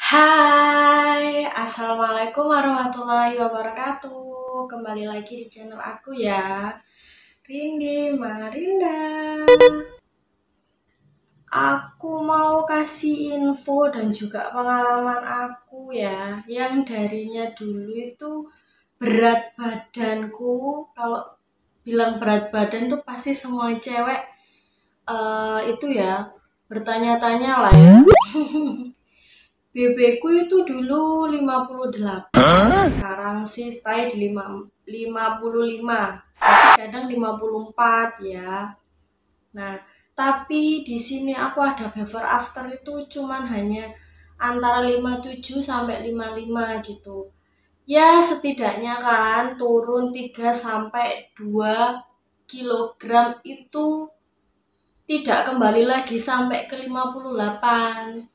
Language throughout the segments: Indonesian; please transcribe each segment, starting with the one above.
Hai, Assalamualaikum warahmatullahi wabarakatuh. Kembali lagi di channel aku ya, Rindi Marinda. Aku mau kasih info dan juga pengalaman aku ya, yang darinya dulu itu berat badanku. Kalau bilang berat badan tuh pasti semua cewek itu ya bertanya-tanya lah ya. BB ku itu dulu 58, sekarang sih stay di 55, tapi kadang 54 ya. Nah, tapi di sini aku ada before after itu cuman hanya antara 57 sampai 55 gitu. Ya, setidaknya kan turun 3 sampai 2 kilogram itu tidak kembali lagi sampai ke 58.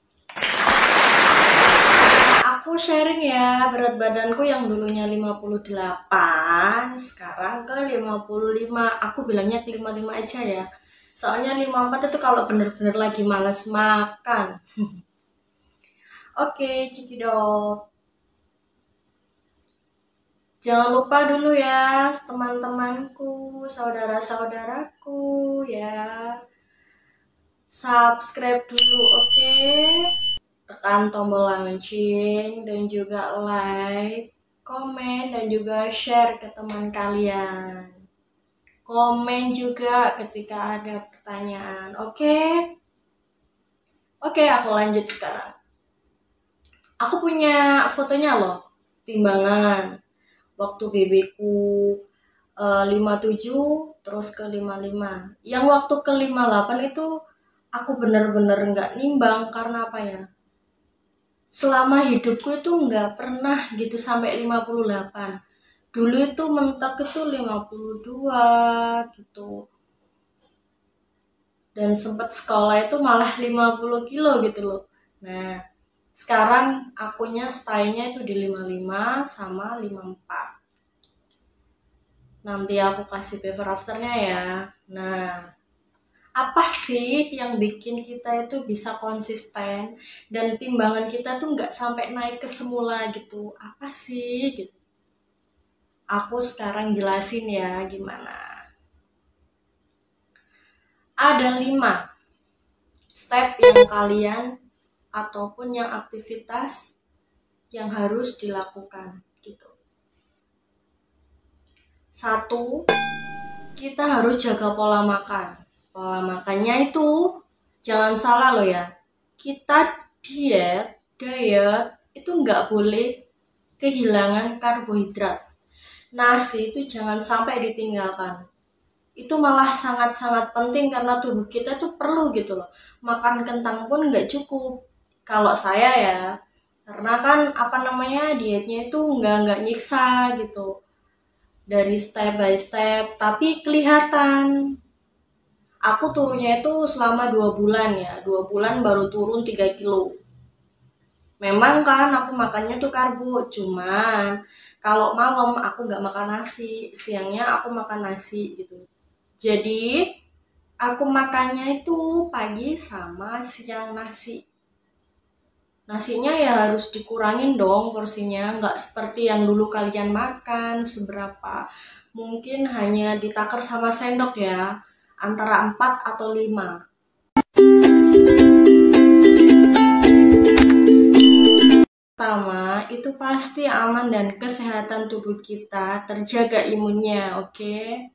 Aku sharing ya, berat badanku yang dulunya 58, sekarang ke 55. Aku bilangnya ke 55 aja ya. Soalnya 54 itu kalau bener-bener lagi males makan. Oke, cekidot. Jangan lupa dulu ya, teman-temanku, saudara-saudaraku ya. Subscribe dulu, oke? Tekan tombol lonceng dan juga like, komen, dan juga share ke teman kalian. Komen juga ketika ada pertanyaan. Oke? Oke, aku lanjut sekarang. Aku punya fotonya loh, timbangan. Waktu BB-ku 57 terus ke 55. Yang waktu ke 58 itu aku bener-bener nggak nimbang karena apa ya? Selama hidupku itu nggak pernah gitu sampai 58. Dulu itu mentok itu 52 gitu. Dan sempat sekolah itu malah 50 kilo gitu loh. Nah, sekarang akunya stay-nya itu di 55 sama 54. Nanti aku kasih before afternya ya. Nah, apa sih yang bikin kita itu bisa konsisten dan timbangan kita tuh nggak sampai naik ke semula gitu? Apa sih gitu? Aku sekarang jelasin ya gimana. Ada 5 step yang kalian ataupun yang aktivitas yang harus dilakukan gitu. 1, kita harus jaga pola makan. Pola makannya itu jangan salah loh ya. Kita diet itu nggak boleh kehilangan karbohidrat. Nasi itu jangan sampai ditinggalkan. Itu malah sangat-sangat penting karena tubuh kita tuh perlu gitu loh. Makan kentang pun nggak cukup. Kalau saya ya, karena kan apa namanya dietnya itu nggak nyiksa gitu. Dari step by step, tapi kelihatan. Aku turunnya itu selama 2 bulan ya, 2 bulan baru turun 3 kilo. Memang kan aku makannya tuh karbo, cuman kalau malam aku nggak makan nasi, siangnya aku makan nasi gitu. Jadi aku makannya itu pagi sama siang nasi. Nasinya ya harus dikurangin dong porsinya, nggak seperti yang dulu kalian makan seberapa. Mungkin hanya ditakar sama sendok ya, antara 4 atau 5. Pertama, itu pasti aman dan kesehatan tubuh kita terjaga imunnya, oke?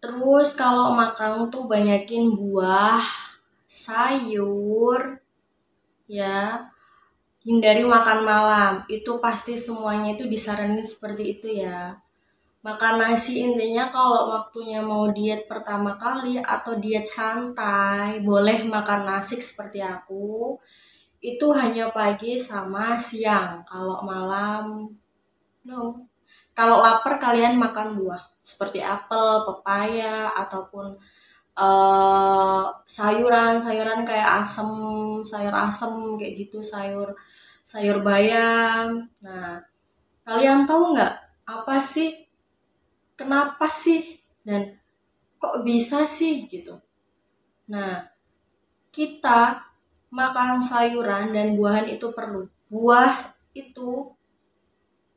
Terus kalau makan tuh banyakin buah, sayur, ya. Hindari makan malam, itu pasti semuanya itu disaranin seperti itu ya. Makan nasi intinya kalau waktunya mau diet pertama kali atau diet santai, boleh makan nasi seperti aku. Itu hanya pagi sama siang. Kalau malam, no. Kalau lapar kalian makan buah seperti apel, pepaya, ataupun sayuran-sayuran kayak sayur asem kayak gitu, sayur sayur bayam. Nah, kalian tahu nggak apa sih, kenapa sih, dan kok bisa sih gitu? Nah, kita makan sayuran dan buahan itu perlu. Buah itu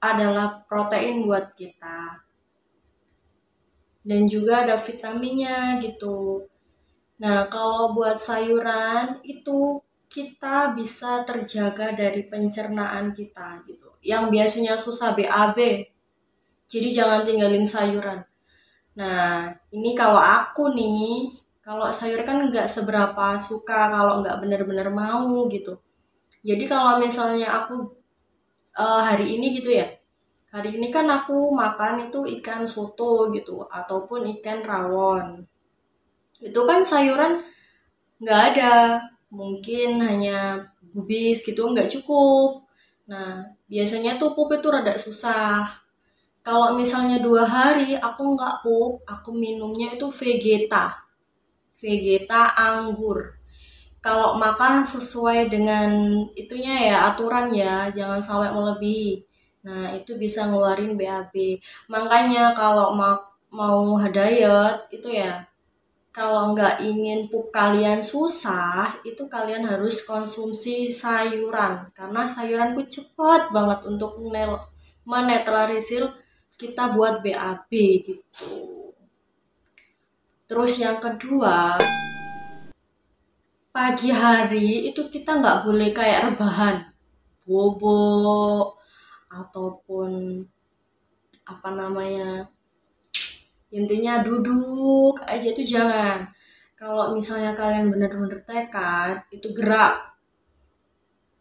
adalah protein buat kita. Dan juga ada vitaminnya gitu. Nah, kalau buat sayuran itu kita bisa terjaga dari pencernaan kita gitu. Yang biasanya susah BAB. Jadi jangan tinggalin sayuran. Nah, ini kalau aku nih, kalau sayur kan nggak seberapa suka kalau nggak bener-bener mau gitu. Jadi kalau misalnya aku hari ini gitu ya, hari ini kan aku makan itu ikan soto gitu, ataupun ikan rawon. Itu kan sayuran nggak ada, mungkin hanya kubis gitu nggak cukup. Nah, biasanya tuh pup itu rada susah. Kalau misalnya 2 hari aku nggak pup, aku minumnya itu Vegeta anggur. Kalau makan sesuai dengan itunya ya, aturan ya, jangan sampai melebihi. Nah, itu bisa ngeluarin BAB. Makanya kalau mau diet itu ya, kalau nggak ingin pup kalian susah, itu kalian harus konsumsi sayuran. Karena sayuran tuh cepat banget untuk menetralisir kita buat BAB gitu. Terus yang kedua, pagi hari itu kita nggak boleh kayak rebahan, bobo, ataupun apa namanya, intinya duduk aja itu jangan. Kalau misalnya kalian benar-benar tekad, itu gerak.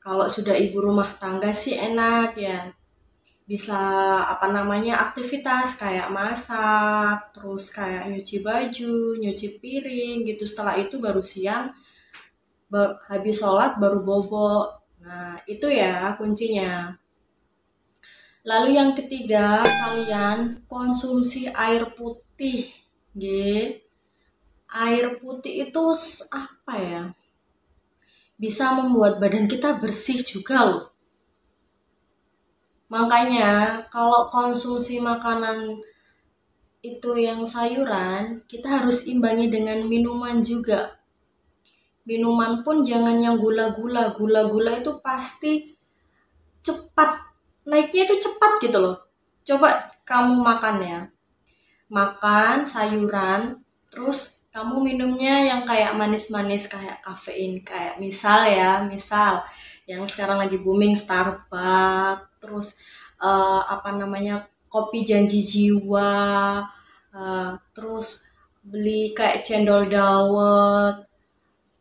Kalau sudah ibu rumah tangga sih enak ya. Bisa apa namanya aktivitas kayak masak, terus kayak nyuci baju, nyuci piring gitu. Setelah itu baru siang, habis sholat baru bobo. Nah itu ya kuncinya. Lalu yang ketiga, kalian konsumsi air putih. Air putih itu apa ya? Bisa membuat badan kita bersih juga loh. Makanya kalau konsumsi makanan itu yang sayuran, kita harus imbangi dengan minuman juga. Minuman pun jangan yang gula-gula. Gula-gula itu pasti cepat, naiknya itu cepat gitu loh. Coba kamu makan ya. Makan sayuran, terus kamu minumnya yang kayak manis-manis, kayak kafein. Kayak misal yang sekarang lagi booming Starbucks, terus apa namanya, kopi janji jiwa, terus beli kayak cendol dawet,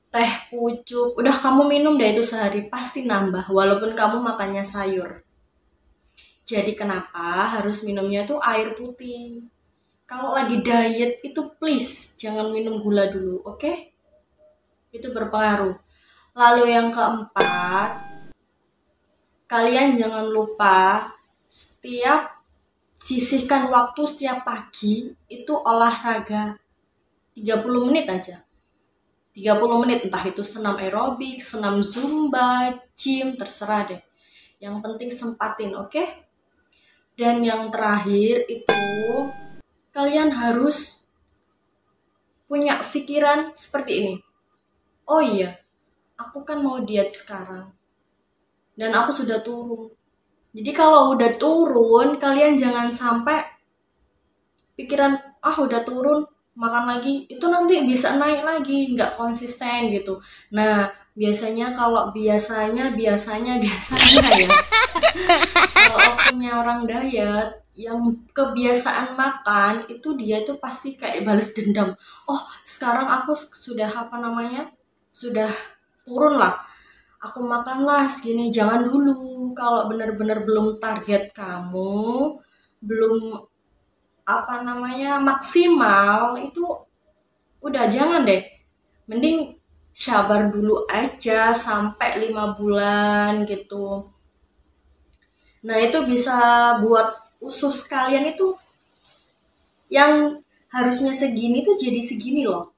teh pucuk, udah kamu minum deh itu sehari pasti nambah walaupun kamu makannya sayur. Jadi kenapa harus minumnya tuh air putih? Kalau lagi diet itu please jangan minum gula dulu, oke? Itu berpengaruh. Lalu yang keempat, kalian jangan lupa sisihkan waktu setiap pagi itu olahraga 30 menit aja. 30 menit, entah itu senam aerobik, senam zumba, gym, terserah deh. Yang penting sempatin, oke? Dan yang terakhir itu, kalian harus punya pikiran seperti ini. Oh iya, aku kan mau diet sekarang. Dan aku sudah turun. Jadi kalau udah turun, kalian jangan sampai pikiran, udah turun, makan lagi, itu nanti bisa naik lagi, nggak konsisten gitu. Nah, biasanya ya, kalau punya orang diet, yang kebiasaan makan, itu dia tuh pasti kayak balas dendam. Oh, sekarang aku sudah sudah turun lah. Aku makanlah segini, jangan dulu. Kalau benar-benar belum target kamu, belum maksimal, itu udah jangan deh, mending sabar dulu aja sampai 5 bulan gitu. Nah itu bisa buat usus kalian itu yang harusnya segini tuh jadi segini loh.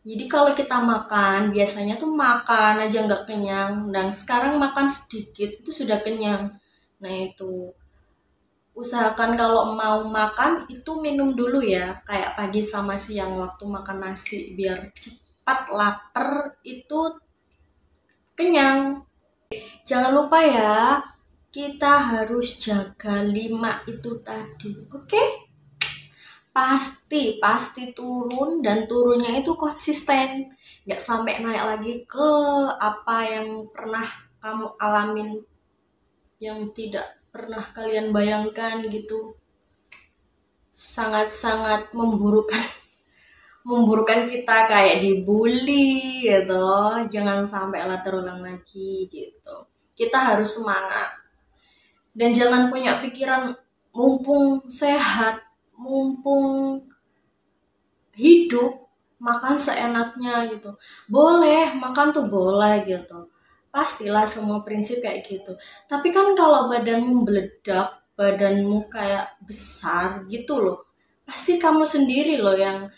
Jadi kalau kita makan, biasanya tuh makan aja nggak kenyang, dan sekarang makan sedikit itu sudah kenyang. Nah itu, usahakan kalau mau makan itu minum dulu ya, kayak pagi sama siang waktu makan nasi, biar cepat lapar itu kenyang. Jangan lupa ya, kita harus jaga 5 itu tadi. Oke? Pasti turun, dan turunnya itu konsisten. Nggak sampai naik lagi ke apa yang pernah kamu alamin, yang tidak pernah kalian bayangkan gitu. Sangat-sangat memburukan kita, kayak dibully gitu. Jangan sampai lah terulang lagi gitu. Kita harus semangat. Dan jangan punya pikiran mumpung sehat, mumpung hidup, makan seenaknya gitu. Boleh, makan tuh boleh gitu. Pastilah semua prinsip kayak gitu. Tapi kan kalau badanmu meledak, badanmu kayak besar gitu loh. Pasti kamu sendiri loh yang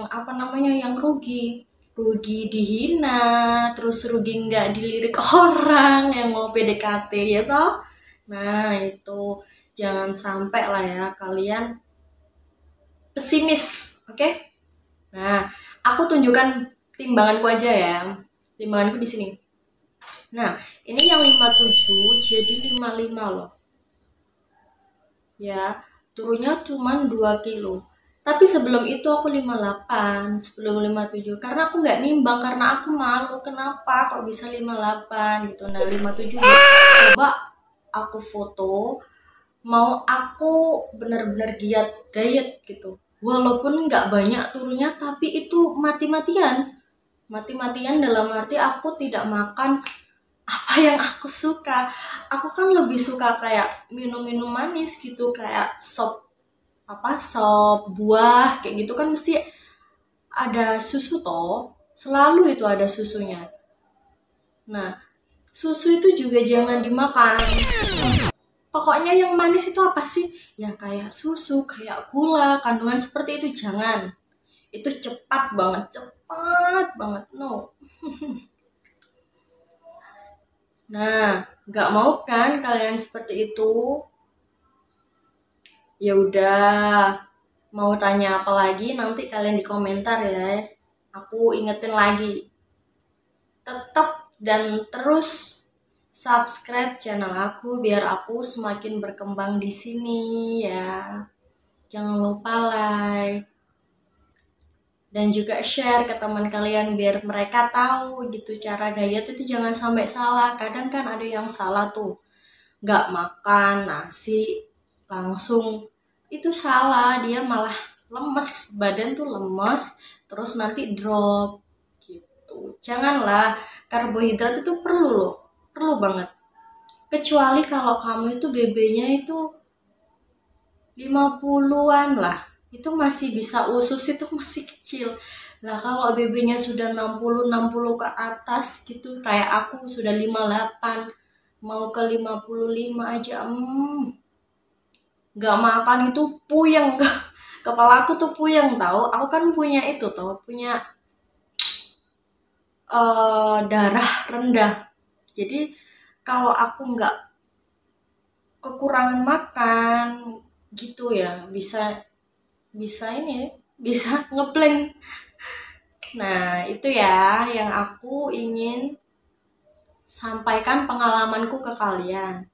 apa namanya, yang rugi. Rugi dihina, terus rugi nggak dilirik orang yang mau PDKT ya toh. Nah, itu jangan sampai lah ya kalian pesimis, oke? Nah, aku tunjukkan timbanganku aja ya. Timbanganku di sini. Nah, ini yang 57 jadi 55 loh. Ya, turunnya cuma 2 kilo. Tapi sebelum itu aku 58, sebelum 57. Karena aku nggak nimbang, karena aku malu. Kenapa kok bisa 58 gitu. Nah, 57 coba aku foto, mau aku bener-bener giat diet gitu. Walaupun nggak banyak turunnya, tapi itu mati-matian dalam arti aku tidak makan apa yang aku suka. Aku kan lebih suka kayak minum-minum manis gitu, kayak sop buah kayak gitu kan, mesti ada susu toh, selalu itu ada susunya. Nah, susu itu juga jangan dimakan. Pokoknya yang manis itu apa sih? Ya kayak susu, kayak gula, kandungan seperti itu jangan. Itu cepat banget, no. Nah, nggak mau kan kalian seperti itu? Ya udah, mau tanya apa lagi nanti kalian di komentar ya. Aku ingetin lagi. Tetap dan terus subscribe channel aku biar aku semakin berkembang di sini ya. Jangan lupa like dan juga share ke teman kalian biar mereka tahu gitu cara diet itu jangan sampai salah. Kadang kan ada yang salah tuh, nggak makan nasi langsung, itu salah, dia malah lemes, badan tuh lemes, terus nanti drop gitu. Janganlah, karbohidrat itu perlu loh, perlu banget. Kecuali kalau kamu itu BB-nya itu 50-an lah, itu masih bisa, usus itu masih kecil. Nah, kalau BB-nya sudah 60 ke atas gitu, kayak aku sudah 58, mau ke 55 aja, nggak makan itu puyeng. Kepala aku tuh puyeng tahu. Aku kan punya itu tau, punya darah rendah. Jadi kalau aku nggak kekurangan makan gitu ya, bisa bisa ngeblank. Nah, itu ya yang aku ingin sampaikan pengalamanku ke kalian.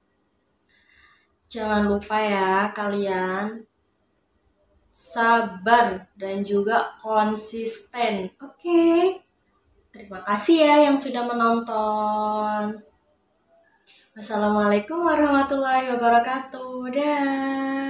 Jangan lupa ya kalian sabar dan juga konsisten. Oke. Terima kasih ya yang sudah menonton. Wassalamualaikum warahmatullahi wabarakatuh. Dah.